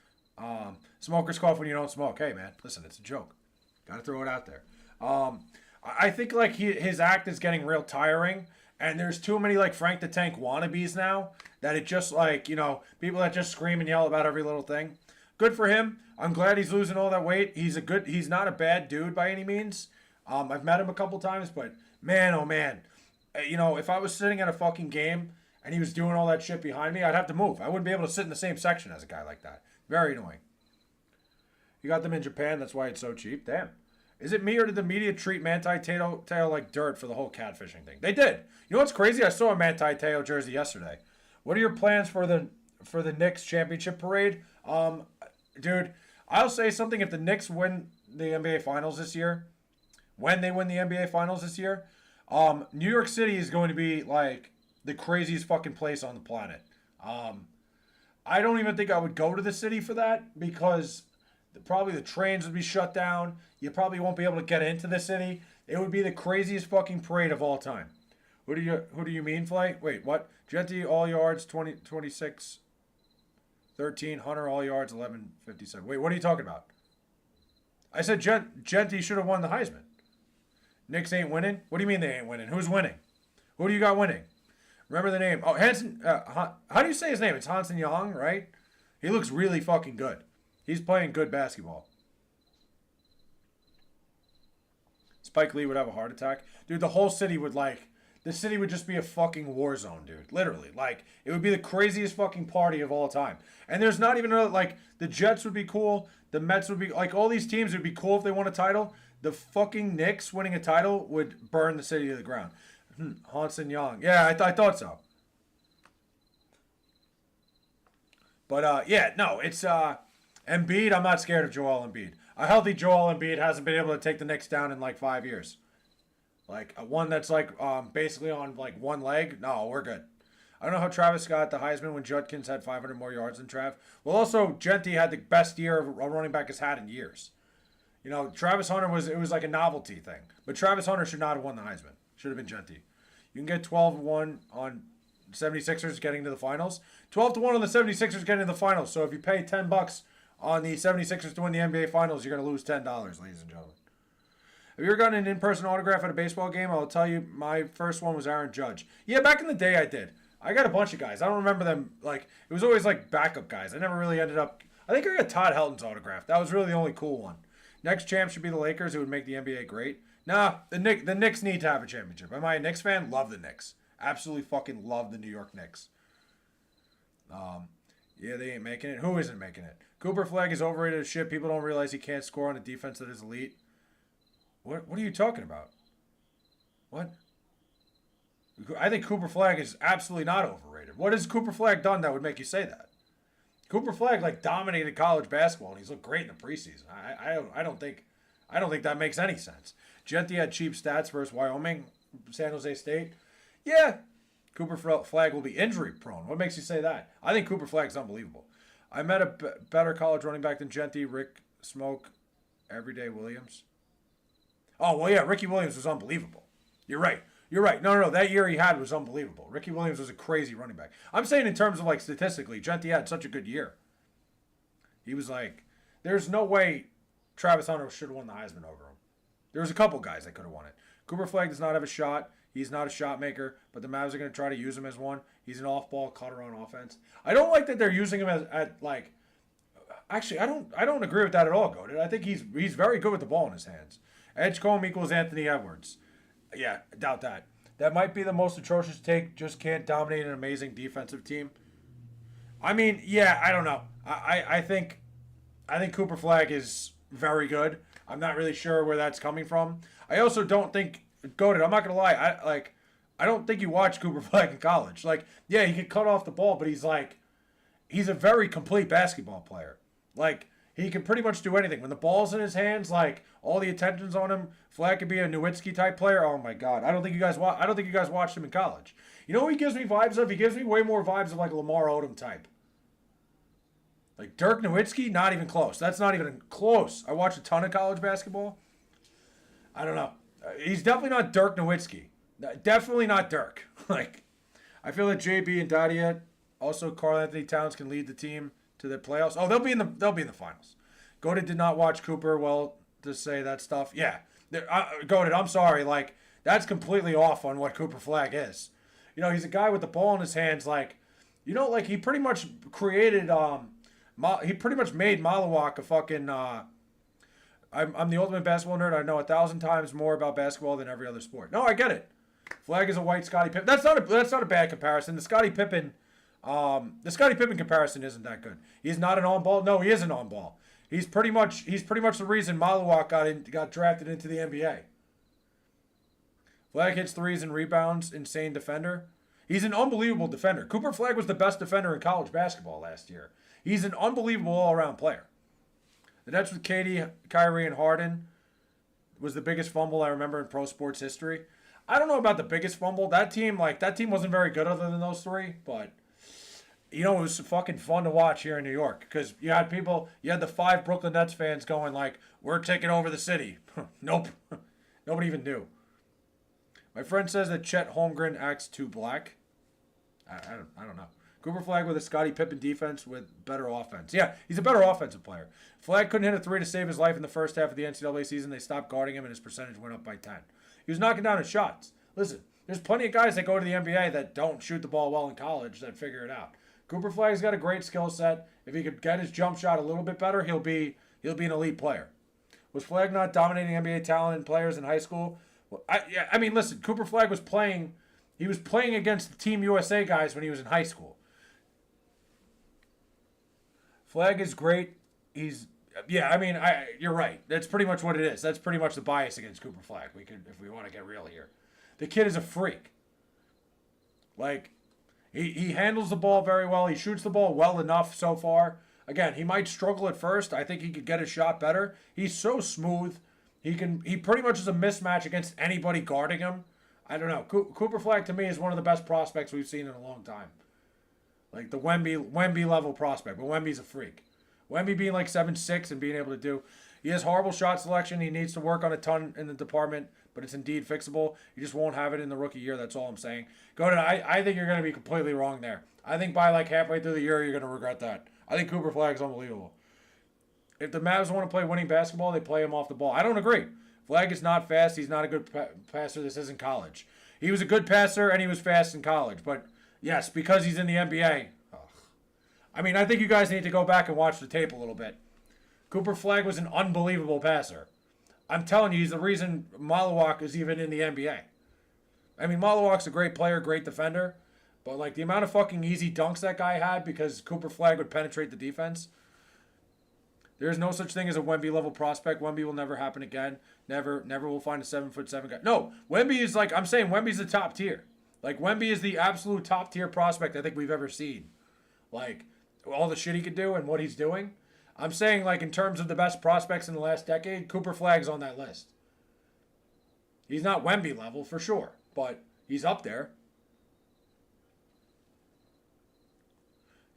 Smokers cough when you don't smoke. Hey man, listen, it's a joke. Gotta throw it out there. I think his act is getting real tiring, and there's too many Frank the Tank wannabes now that it just people that just scream and yell about every little thing. Good for him. I'm glad he's losing all that weight. He's not a bad dude by any means. I've met him a couple times, but man, oh man, if I was sitting at a fucking game and he was doing all that shit behind me, I'd have to move. I wouldn't be able to sit in the same section as a guy like that. Very annoying. You got them in Japan. That's why it's so cheap. Damn. Is it me or did the media treat Manti Te'o like dirt for the whole catfishing thing? They did. You know what's crazy? I saw a Manti Te'o jersey yesterday. What are your plans for the Knicks championship parade? Dude, I'll say something. If the Knicks win the NBA Finals this year, when they win the NBA Finals this year, New York City is going to be the craziest fucking place on the planet. I don't even think I would go to the city for that because probably the trains would be shut down. You probably won't be able to get into the city. It would be the craziest fucking parade of all time. Who do you mean, Flay? Wait, what? Genty all yards 26 13. Hunter all yards 11:57. Wait, what are you talking about? I said Genty should have won the Heisman. Knicks ain't winning. What do you mean they ain't winning? Who's winning? Who do you got winning? Remember the name? Oh, Hanson. How do you say his name? It's Hanson Young, right? He looks really fucking good. He's playing good basketball. Spike Lee would have a heart attack. Dude, the whole city would the city would just be a fucking war zone, dude. Literally. It would be the craziest fucking party of all time. And there's not even the Jets would be cool. The Mets would be, all these teams would be cool if they won a title. The fucking Knicks winning a title would burn the city to the ground. Hanson Young. Yeah, I thought so. But, yeah, no, it's, Embiid, I'm not scared of Joel Embiid. A healthy Joel Embiid hasn't been able to take the Knicks down in 5 years. One that's basically on one leg. No, we're good. I don't know how Travis got the Heisman when Judkins had 500 more yards than Trav. Well, also Genty had the best year of a running back has had in years. Travis Hunter was like a novelty thing, but Travis Hunter should not have won the Heisman. Should have been Genty. You can get 12-1 on 76ers getting to the finals. 12-1 on the 76ers getting to the finals. So if you pay $10 on the 76ers to win the NBA Finals, you're going to lose $10, ladies and gentlemen. Have you ever gotten an in-person autograph at a baseball game? I'll tell you, my first one was Aaron Judge. Yeah, back in the day I did. I got a bunch of guys. I don't remember them. It was always backup guys. I never really ended up. I think I got Todd Helton's autograph. That was really the only cool one. Next champ should be the Lakers. It would make the NBA great. Nah, the Knicks need to have a championship. Am I a Knicks fan? Love the Knicks. Absolutely fucking love the New York Knicks. Yeah, they ain't making it. Who isn't making it? Cooper Flag is overrated as shit. People don't realize he can't score on a defense that is elite. What are you talking about? What? I think Cooper Flag is absolutely not overrated. What has Cooper Flag done that would make you say that? Cooper Flag dominated college basketball and he's looked great in the preseason. I don't think that makes any sense. Genty had cheap stats versus Wyoming, San Jose State. Yeah, Cooper Flag will be injury prone. What makes you say that? I think Cooper Flag's unbelievable. I met a better college running back than Genty, Rick Smoke, Everyday Williams. Oh, well, yeah, Ricky Williams was unbelievable. You're right. No. That year he had was unbelievable. Ricky Williams was a crazy running back. I'm saying in terms of statistically, Genty had such a good year. He was there's no way Travis Hunter should have won the Heisman over him. There was a couple guys that could have won it. Cooper Flag does not have a shot. He's not a shot maker, but the Mavs are going to try to use him as one. He's an off-ball cutter on offense. I don't like that they're using him Actually, I don't agree with that at all, Goated. I think he's very good with the ball in his hands. Edgecombe equals Anthony Edwards. Yeah, I doubt that. That might be the most atrocious take. Just can't dominate an amazing defensive team. I mean, yeah, I don't know. I think Cooper Flag is very good. I'm not really sure where that's coming from. I also don't think Goated. I'm not gonna lie. I don't think you watched Cooper Flag in college. Yeah, he can cut off the ball, but he's a very complete basketball player. He can pretty much do anything. When the ball's in his hands, all the attention's on him. Flag could be a Nowitzki type player. Oh my God, I don't think you guys watched him in college. You know who he gives me vibes of? He gives me way more vibes of Lamar Odom type. Dirk Nowitzki, not even close. That's not even close. I watched a ton of college basketball. I don't know. He's definitely not Dirk Nowitzki. Definitely not Dirk. I feel that JB and Dadia, also Karl Anthony Towns, can lead the team to the playoffs. Oh, they'll be in the finals. Goated did not watch Cooper well to say that stuff. Yeah, Goated, I'm sorry. That's completely off on what Cooper Flag is. He's a guy with the ball in his hands. He pretty much created. He pretty much made Malawak a fucking. I'm the ultimate basketball nerd. I know 1,000 times more about basketball than every other sport. No, I get it. Flag is a white Scottie Pippen. That's not a bad comparison. The Scottie Pippen comparison isn't that good. He's not an on-ball. No, he is an on-ball. He's pretty much the reason Malawak got drafted into the NBA. Flag hits threes and rebounds. Insane defender. He's an unbelievable defender. Cooper Flag was the best defender in college basketball last year. He's an unbelievable all-around player. The Nets with KD, Kyrie, and Harden was the biggest fumble I remember in pro sports history. I don't know about the biggest fumble. That team wasn't very good other than those three, but it was fucking fun to watch here in New York because you had the 5 Brooklyn Nets fans going we're taking over the city. Nope. Nobody even knew. My friend says that Chet Holmgren acts too black. I don't know. Cooper Flag with a Scottie Pippen defense with better offense. Yeah, he's a better offensive player. Flag couldn't hit a three to save his life in the first half of the NCAA season. They stopped guarding him, and his percentage went up by 10. He was knocking down his shots. Listen, there's plenty of guys that go to the NBA that don't shoot the ball well in college that figure it out. Cooper Flag's got a great skill set. If he could get his jump shot a little bit better, he'll be an elite player. Was Flag not dominating NBA talent and players in high school? Well, I mean, listen, Cooper Flag was playing. He was playing against the Team USA guys when he was in high school. Flag is great. You're right. That's pretty much what it is. That's pretty much the bias against Cooper Flag. If we want to get real here. The kid is a freak. Like, he handles the ball very well. He shoots the ball well enough so far. Again, he might struggle at first. I think he could get his shot better. He's so smooth. He pretty much is a mismatch against anybody guarding him. I don't know. Cooper Flag to me is one of the best prospects we've seen in a long time. Like the Wemby level prospect, but Wemby's a freak. Wemby being like 7'6" and being able to do, he has horrible shot selection. He needs to work on a ton in the department, but it's indeed fixable. You just won't have it in the rookie year. That's all I'm saying. I think you're going to be completely wrong there. I think by like halfway through the year, you're going to regret that. I think Cooper Flag's unbelievable. If the Mavs want to play winning basketball, they play him off the ball. I don't agree. Flag is not fast. He's not a good passer. This isn't college. He was a good passer and he was fast in college, but yes, because he's in the NBA. I mean, I think you guys need to go back and watch the tape a little bit. Cooper Flag was an unbelievable passer. I'm telling you, he's the reason Malawak is even in the NBA. I mean, Malawak's a great player, great defender, but like the amount of fucking easy dunks that guy had because Cooper Flag would penetrate the defense. There's no such thing as a Wemby level prospect. Wemby will never happen again. Never will find a 7'7" guy. No, Wemby is like, I'm saying Wemby's the top tier. Like Wemby is the absolute top tier prospect I think we've ever seen. Like all the shit he could do and what he's doing. I'm saying like in terms of the best prospects in the last decade, Cooper Flag's on that list. He's not Wemby level for sure, but he's up there.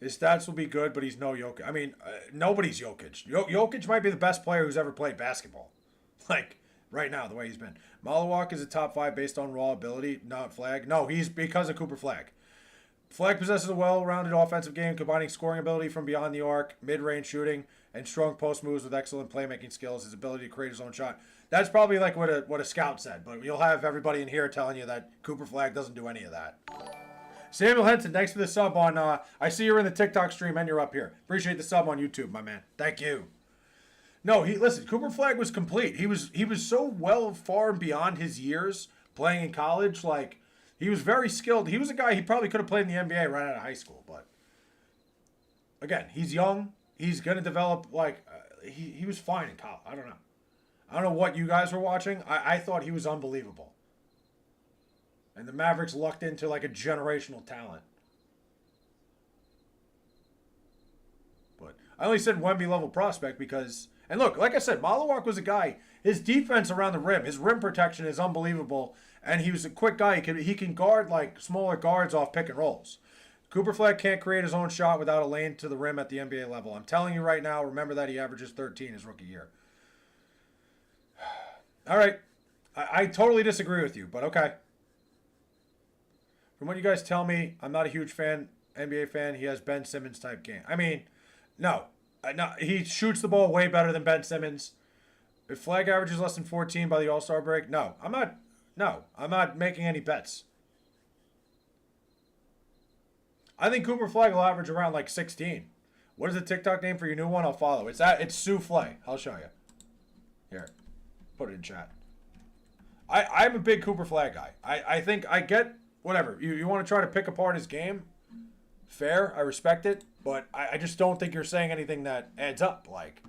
His stats will be good, but he's no Jokic. I mean, nobody's Jokic. Jokic might be the best player who's ever played basketball. Like, right now, the way he's been. Malawak is a top 5 based on raw ability, not Flag. No, he's because of Cooper Flag. Flag possesses a well-rounded offensive game, combining scoring ability from beyond the arc, mid-range shooting, and strong post moves with excellent playmaking skills. His ability to create his own shot. That's probably like what a scout said, but you'll have everybody in here telling you that Cooper Flag doesn't do any of that. Samuel Henson, thanks for the sub on, I see you're in the TikTok stream and you're up here. Appreciate the sub on YouTube, my man. Thank you. No, listen, Cooper Flag was complete. He was so well far beyond his years playing in college. Like, he was very skilled. He was a guy, he probably could have played in the NBA right out of high school. But, again, he's young. He's going to develop, like, he was fine in college. I don't know. I don't know what you guys were watching. I thought he was unbelievable. And the Mavericks lucked into like a generational talent. But I only said Wemby level prospect because, and look, like I said, Malawak was a guy, his defense around the rim, his rim protection is unbelievable. And he was a quick guy. He can guard like smaller guards off pick and rolls. Cooper Flag can't create his own shot without a lane to the rim at the NBA level. I'm telling you right now, remember that he averages 13 his rookie year. All right. I totally disagree with you, but okay. From what you guys tell me, I'm not a huge NBA fan. He has Ben Simmons type game. I mean, no. He shoots the ball way better than Ben Simmons. If Flag averages less than 14 by the All-Star break, no. I'm not making any bets. I think Cooper Flag will average around like 16. What is the TikTok name for your new one? I'll follow. It's Souffle. I'll show you. Here. Put it in chat. I'm a big Cooper Flag guy. I think I get whatever. You want to try to pick apart his game? Fair. I respect it. But I just don't think you're saying anything that adds up. Like,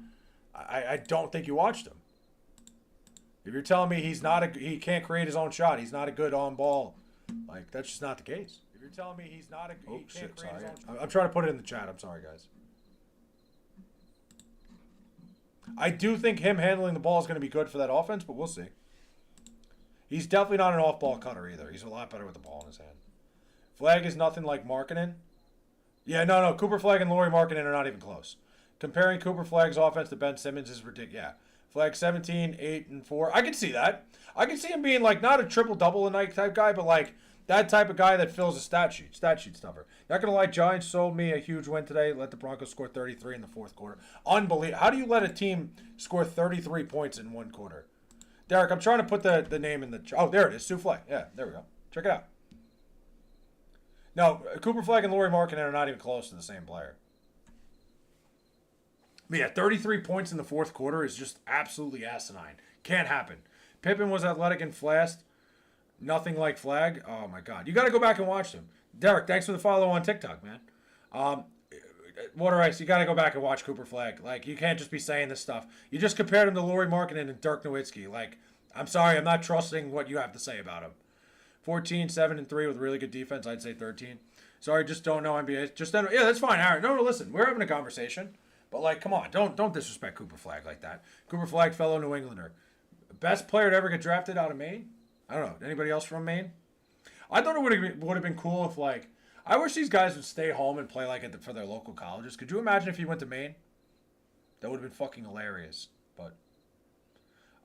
I don't think you watched him. If you're telling me he can't create his own shot, he's not a good on ball, like that's just not the case. If you're telling me he can't create his own shot. I'm trying to put it in the chat. I'm sorry, guys. I do think him handling the ball is going to be good for that offense, but we'll see. He's definitely not an off-ball cutter either. He's a lot better with the ball in his hand. Flag is nothing like Markkanen. Yeah, no. Cooper Flag and Lauri Markkanen are not even close. Comparing Cooper Flag's offense to Ben Simmons is ridiculous. Yeah. Flag 17, 8, and 4. I can see that. I can see him being like not a triple double a night type guy, but like that type of guy that fills a stat sheet. Stat sheet stuffer. Not gonna lie, Giants sold me a huge win today. Let the Broncos score 33 in the fourth quarter. Unbelievable. How do you let a team score 33 points in one quarter? Derek, I'm trying to put the name in the. Oh, there it is. Souffle. Yeah, there we go. Check it out. No, Cooper Flag and Lauri Markkanen are not even close to the same player. But yeah, 33 points in the fourth quarter is just absolutely asinine. Can't happen. Pippen was athletic and fast. Nothing like Flag. Oh, my God. You got to go back and watch them. Derek, thanks for the follow on TikTok, man. Water Ice, you got to go back and watch Cooper Flag. Like, you can't just be saying this stuff. You just compared him to Lauri Markkanen and Dirk Nowitzki. Like, I'm sorry, I'm not trusting what you have to say about him. 14, 7, and 3 with really good defense. I'd say 13. Sorry, just don't know NBA. Yeah, that's fine, Aaron. No, listen. We're having a conversation. But, like, come on. Don't disrespect Cooper Flag like that. Cooper Flag, fellow New Englander. Best player to ever get drafted out of Maine? I don't know. Anybody else from Maine? I thought it would have been cool if, like, I wish these guys would stay home and play, like, for their local colleges. Could you imagine if he went to Maine? That would have been fucking hilarious. But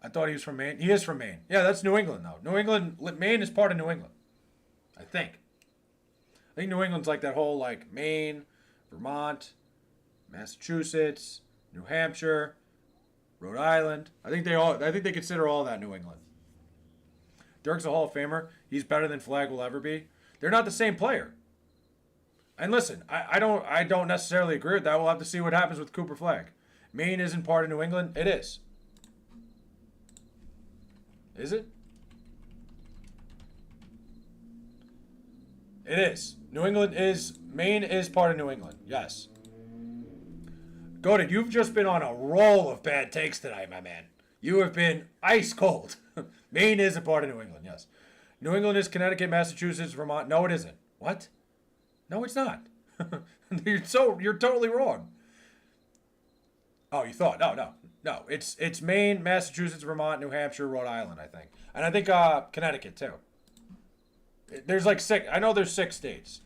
I thought he was from Maine. He is from Maine. Yeah, that's New England, though. Maine is part of New England. I think New England's like that whole, like, Maine, Vermont, Massachusetts, New Hampshire, Rhode Island. I think they consider all that New England. Dirk's a Hall of Famer. He's better than Flag will ever be. They're not the same player. And listen, I don't necessarily agree with that. We'll have to see what happens with Cooper Flag. Maine isn't part of New England. It is. Is it? It is. Maine is part of New England. Yes. Goated, you've just been on a roll of bad takes tonight, my man. You have been ice cold. Maine is a part of New England, yes. New England is Connecticut, Massachusetts, Vermont. No, it isn't. What? No, it's not. You're totally wrong. Oh, you thought? No. It's Maine, Massachusetts, Vermont, New Hampshire, Rhode Island, I think. And I think Connecticut too. There's like 6. I know there's 6 states.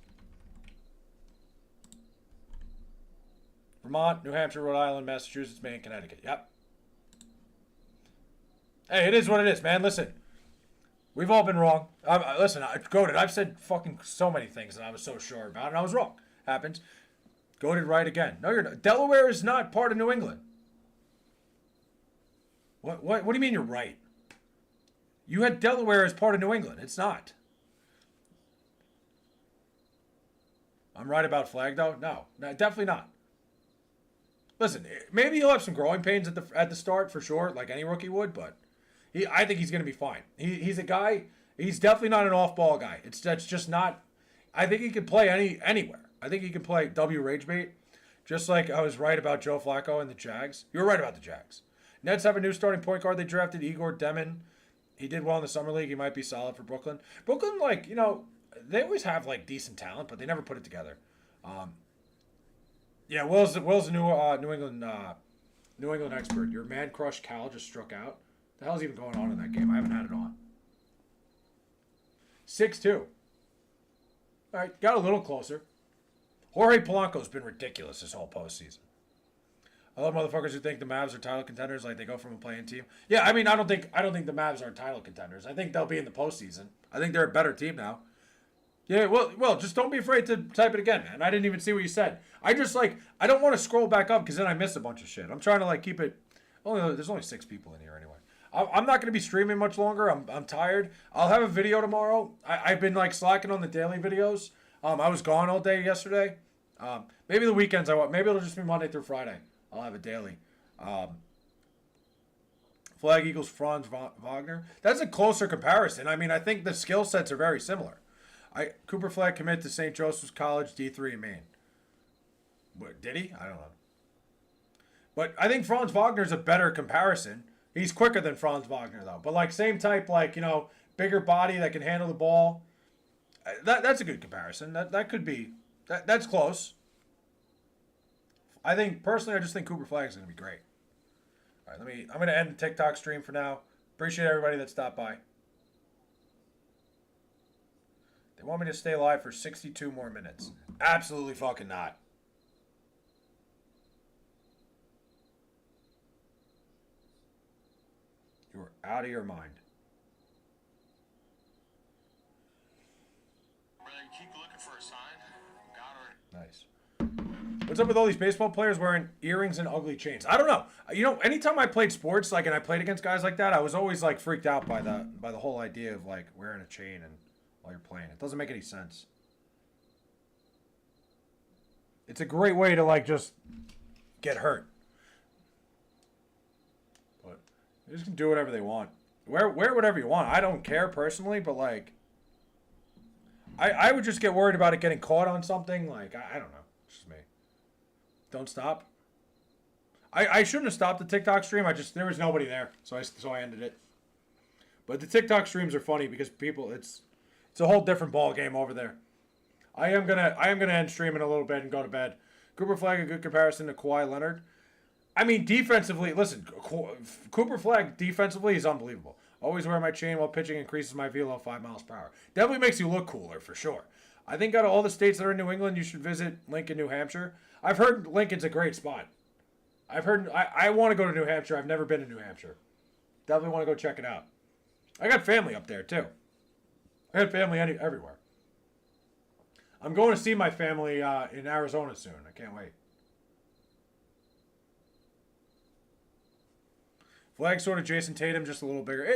Vermont, New Hampshire, Rhode Island, Massachusetts, Maine, Connecticut. Yep. Hey, it is what it is, man. Listen, we've all been wrong. Listen, Goated, I've said fucking so many things that I was so sure about, and I was wrong. Happens. Goated right again. No, you're not. Delaware is not part of New England. What do you mean you're right? You had Delaware as part of New England. It's not. I'm right about Flag, though? No, definitely not. Listen, maybe he'll have some growing pains at the start for sure, like any rookie would, but I think he's going to be fine. He's a guy. He's definitely not an off-ball guy. That's just not. I think he can play anywhere. I think he can play W Ragebait, just like I was right about Joe Flacco and the Jags. You were right about the Jags. Nets have a new starting point guard. They drafted Igor Demin. He did well in the summer league. He might be solid for Brooklyn. Brooklyn, like, they always have like decent talent, but they never put it together. Yeah, Will's a New England expert. Your man crush Cal just struck out. The hell's even going on in that game? I haven't had it on. 6-2. All right, got a little closer. Jorge Polanco's been ridiculous this whole postseason. I love motherfuckers who think the Mavs are title contenders, like they go from a playing team. Yeah, I mean, I don't think the Mavs are title contenders. I think they'll be in the postseason. I think they're a better team now. Yeah, well, just don't be afraid to type it again, man. I didn't even see what you said. I don't want to scroll back up because then I miss a bunch of shit. I'm trying to like keep it. There's only 6 people in here anyway. I'm not going to be streaming much longer. I'm tired. I'll have a video tomorrow. I've been like slacking on the daily videos. I was gone all day yesterday. Maybe the weekends maybe it'll just be Monday through Friday. I'll have a daily. Flag equals Franz Wagner. That's a closer comparison. I mean, I think the skill sets are very similar. Cooper Flag committed to St. Joseph's College, D3 in Maine. What, did he? I don't know. But I think Franz Wagner's a better comparison. He's quicker than Franz Wagner, though. But, like, same type, like, bigger body that can handle the ball. That's a good comparison. That could be. That's close. I just think Cooper Flag is going to be great. All right, I'm going to end the TikTok stream for now. Appreciate everybody that stopped by. They want me to stay live for 62 more minutes. Absolutely fucking not. You're out of your mind. Keep looking for a sign. Got her. Nice. What's up with all these baseball players wearing earrings and ugly chains? I don't know. You know, anytime I played sports, like, and I played against guys like that, I was always like freaked out by the whole idea of like wearing a chain and while you're playing. It doesn't make any sense. It's a great way to like just get hurt. But they just can do whatever they want. Wear whatever you want. I don't care personally, but like I would just get worried about it getting caught on something. Like I don't know. It's just me. Don't stop. I shouldn't have stopped the TikTok stream. There was nobody there, so I ended it. But the TikTok streams are funny because people it's a whole different ball game over there. I am gonna end streaming a little bit and go to bed. Cooper Flag, a good comparison to Kawhi Leonard. I mean, defensively, listen, Cooper Flag defensively is unbelievable. Always wear my chain while pitching, increases my velo 5 miles per hour. Definitely makes you look cooler for sure. I think out of all the states that are in New England, you should visit Lincoln, New Hampshire. I've heard Lincoln's a great spot. I've heard I want to go to New Hampshire. I've never been to New Hampshire. Definitely want to go check it out. I got family up there too. I got family everywhere. I'm going to see my family in Arizona soon. I can't wait. Flag sort of Jason Tatum, just a little bigger.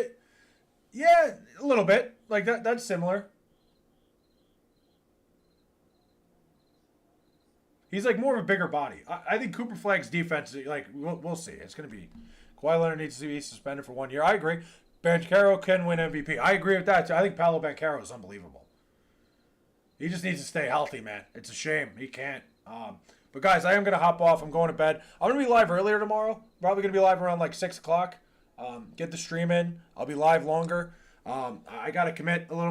Yeah, a little bit. Like that's similar. He's like more of a bigger body. I think Cooper Flag's defense, like we'll see. It's going to be Kawhi Leonard needs to be suspended for 1 year. I agree. Banchero can win MVP. I agree with that too. I think Paolo Banchero is unbelievable. He just needs to stay healthy, man. It's a shame he can't. But guys, I am gonna hop off. I'm going to bed. I'm gonna be live earlier tomorrow. Probably gonna be live around like 6 o'clock. Get the stream in. I'll be live longer. I gotta commit a little.